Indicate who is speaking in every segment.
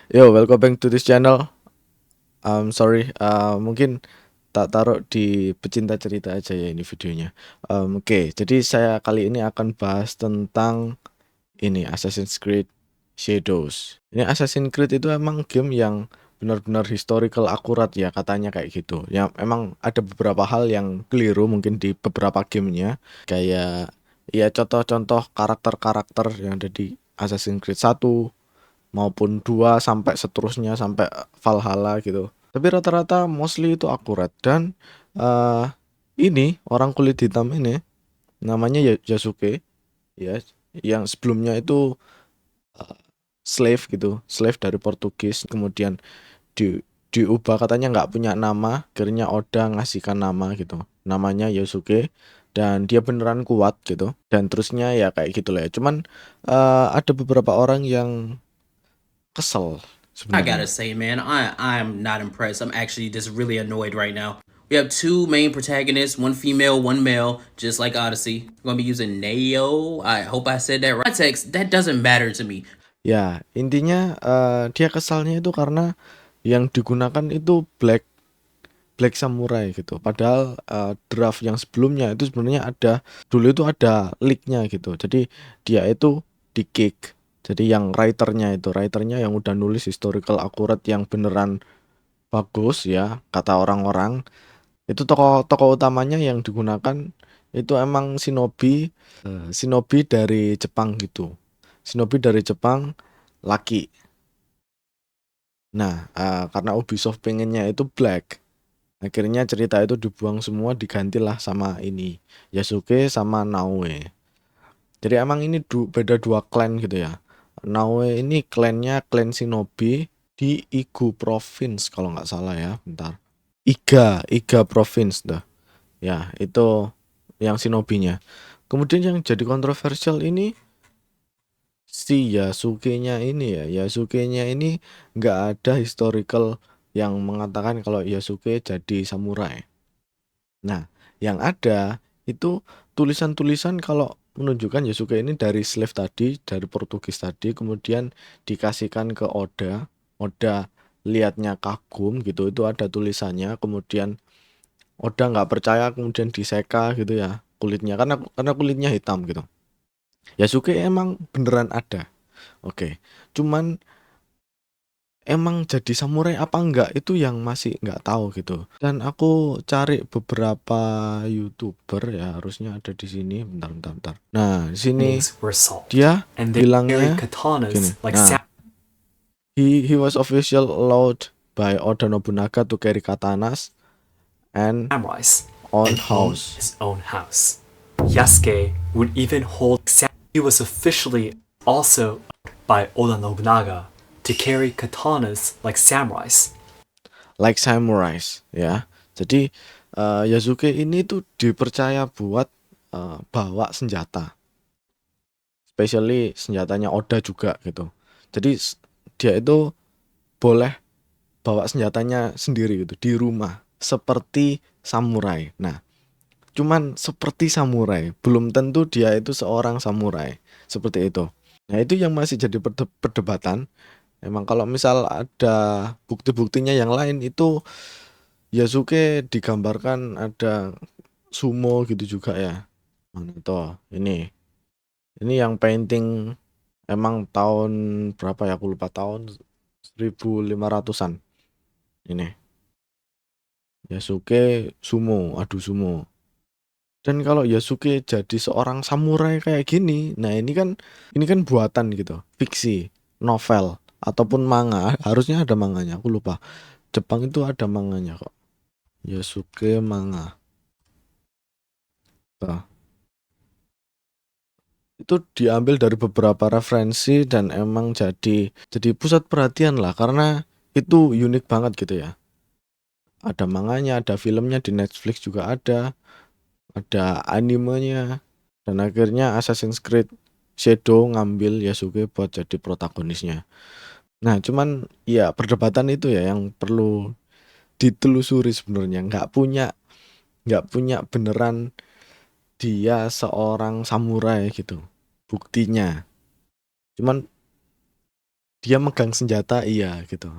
Speaker 1: Yo, welcome back to this channel. Sorry, mungkin tak taruh di pecinta cerita aja ya ini videonya. Oke, jadi saya kali ini akan bahas tentang ini Assassin's Creed Shadows. Ini Assassin's Creed itu emang game yang benar-benar historical akurat ya katanya kayak gitu. Ya emang ada beberapa hal yang keliru mungkin di beberapa gamenya. Kayak ya contoh-contoh karakter-karakter yang ada di Assassin's Creed 1 maupun 2 sampai seterusnya sampai Valhalla gitu. Tapi rata-rata mostly itu akurat dan eh ini orang kulit hitam ini namanya Yasuke ya, yang sebelumnya itu eh, slave gitu, slave dari Portugis, kemudian diubah katanya nggak punya nama, akhirnya Oda ngasihkan nama gitu. Namanya Yasuke dan dia beneran kuat gitu. Dan terusnya ya kayak gitu lah ya. Cuman ada beberapa orang yang kesel
Speaker 2: I gotta
Speaker 1: sebenarnya.
Speaker 2: say, man, I'm not impressed. I'm actually just really annoyed right now. We have two main protagonists, one female, one male, just like Odyssey. I'm gonna be using Neo. I hope I said that right. Context, that doesn't matter to me.
Speaker 1: Ya, intinya dia kesalnya itu karena yang digunakan itu Black Samurai gitu. Padahal draft yang sebelumnya itu sebenarnya dulu itu ada leaknya gitu. Jadi dia itu di-kick. Jadi yang writernya yang udah nulis historical akurat yang beneran bagus ya kata orang-orang. Itu tokoh-tokoh utamanya yang digunakan itu emang shinobi dari Jepang gitu. Shinobi dari Jepang laki. Nah, karena Ubisoft pengennya itu black, akhirnya cerita itu dibuang semua, digantilah sama ini Yasuke sama Naoe. Jadi emang ini beda dua klan gitu ya. Naoe ini klan Shinobi di Igu Province kalau nggak salah ya. Bentar. Iga Province dah. Ya, itu yang Shinobinya. Kemudian yang jadi kontroversial ini si Yasuke-nya ini nggak ada historical yang mengatakan kalau Yasuke jadi samurai. Nah, yang ada itu tulisan-tulisan kalau menunjukkan Yasuke ini dari slave tadi, dari Portugis tadi, kemudian dikasihkan ke Oda. Oda liatnya kagum gitu, itu ada tulisannya, kemudian Oda nggak percaya, kemudian diseka gitu ya kulitnya, karena kulitnya hitam gitu. Yasuke emang beneran ada. Oke, cuman emang jadi samurai apa enggak itu yang masih enggak tahu gitu. Dan aku cari beberapa YouTuber ya harusnya ada di sini. Bentar. Nah, di sini
Speaker 3: Were solved,
Speaker 1: dia
Speaker 3: and they
Speaker 1: bilangnya
Speaker 3: carried
Speaker 1: gini.
Speaker 3: katanas like
Speaker 1: Nah, he was officially allowed by Oda Nobunaga to carry katanas and
Speaker 3: samurais
Speaker 1: own
Speaker 3: and own
Speaker 1: house.
Speaker 3: his own house. Yasuke would even hold he was officially also by Oda Nobunaga to carry katanas like samurais.
Speaker 1: Like samurais ya. Jadi Yasuke ini tuh dipercaya buat bawa senjata. Especially senjatanya Oda juga gitu. Jadi dia itu boleh bawa senjatanya sendiri gitu di rumah seperti samurai. Nah, cuman seperti samurai, belum tentu dia itu seorang samurai. Seperti itu. Nah, itu yang masih jadi perdebatan. Emang kalau misal ada bukti-buktinya yang lain itu Yasuke digambarkan ada sumo gitu juga ya. Mana tuh? Ini yang painting emang tahun berapa ya? Aku lupa tahun 1500-an. Ini Yasuke sumo, adu sumo. Dan kalau Yasuke jadi seorang samurai kayak gini, nah ini kan buatan gitu, fiksi, novel ataupun manga. Harusnya ada manganya, aku lupa. Jepang itu ada manganya kok. Yasuke manga. Tuh. Itu diambil dari beberapa referensi dan emang jadi pusat perhatian lah karena itu unik banget gitu ya. Ada manganya, ada filmnya di Netflix juga ada animenya, dan akhirnya Assassin's Creed Shadow ngambil Yasuke buat jadi protagonisnya. Nah, cuman ya perdebatan itu ya yang perlu ditelusuri sebenarnya. Nggak punya beneran dia seorang samurai gitu. Buktinya. Cuman dia megang senjata iya gitu.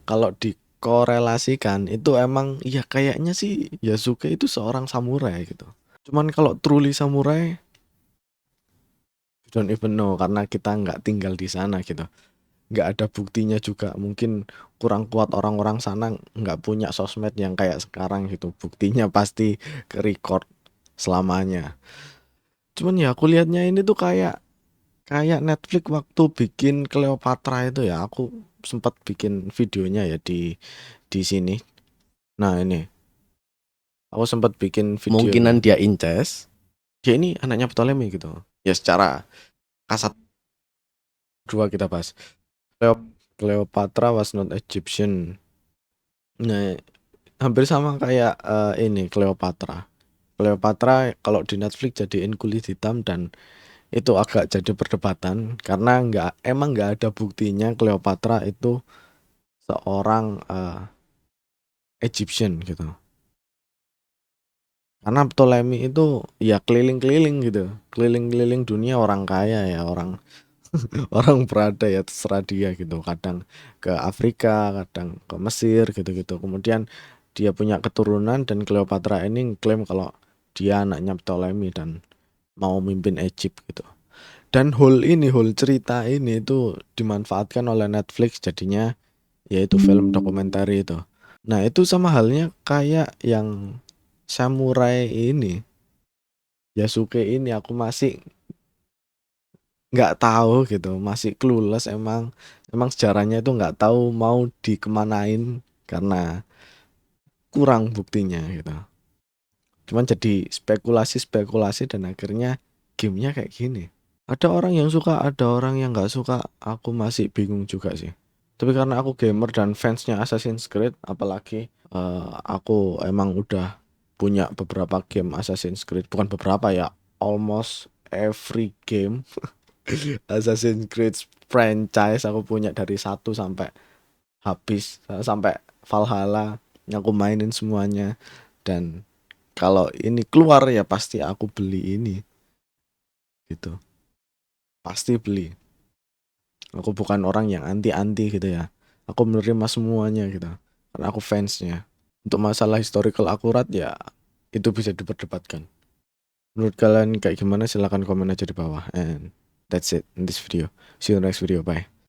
Speaker 1: Kalau dikorelasikan itu emang ya kayaknya sih Yasuke itu seorang samurai gitu. Cuman kalau truly samurai, we don't even know karena kita nggak tinggal di sana gitu. Nggak ada buktinya juga. Mungkin kurang kuat orang-orang sana nggak punya sosmed yang kayak sekarang gitu. Buktinya pasti ke record selamanya. Cuman ya aku lihatnya ini tuh kayak kayak Netflix waktu bikin Cleopatra itu ya. Aku sempat bikin videonya ya di sini. Nah ini aku sempat bikin
Speaker 4: Kemungkinan
Speaker 1: videonya.
Speaker 4: dia incest.
Speaker 1: Dia ini anaknya Ptolemy gitu. Ya secara kasat dua kita bahas. Cleopatra was not Egyptian. Nah, hampir sama kayak ini Cleopatra. Cleopatra kalau di Netflix jadiin kulit hitam dan itu agak jadi perdebatan karena emang nggak ada buktinya Cleopatra itu seorang Egyptian gitu. Karena Ptolemy itu ya keliling-keliling gitu, keliling-keliling dunia orang kaya ya orang orang berada ya terserah dia gitu. Kadang ke Afrika, kadang ke Mesir gitu-gitu. Kemudian dia punya keturunan dan Cleopatra ini klaim kalau dia anaknya Ptolemy dan mau mimpin Egypt gitu. Dan whole cerita ini itu dimanfaatkan oleh Netflix jadinya yaitu film dokumenter itu. Nah, itu sama halnya kayak yang samurai ini, Yasuke ini aku masih nggak tahu gitu, masih clueless emang sejarahnya itu nggak tahu mau dikemanain karena kurang buktinya gitu. Cuman jadi spekulasi dan akhirnya gamenya kayak gini. Ada orang yang suka, ada orang yang nggak suka. Aku masih bingung juga sih. Tapi karena aku gamer dan fansnya Assassin's Creed, apalagi aku emang udah punya beberapa game Assassin's Creed, bukan beberapa ya, almost every game Assassin's Creed franchise aku punya dari satu sampai habis sampai Valhalla aku mainin semuanya dan kalau ini keluar ya pasti aku beli ini gitu. Pasti beli. Aku bukan orang yang anti-anti gitu ya. Aku menerima semuanya gitu. Karena aku fansnya. Untuk masalah historical akurat ya itu bisa diperdebatkan. Menurut kalian kayak gimana silahkan komen aja di bawah. And that's it in this video. See you next video. Bye.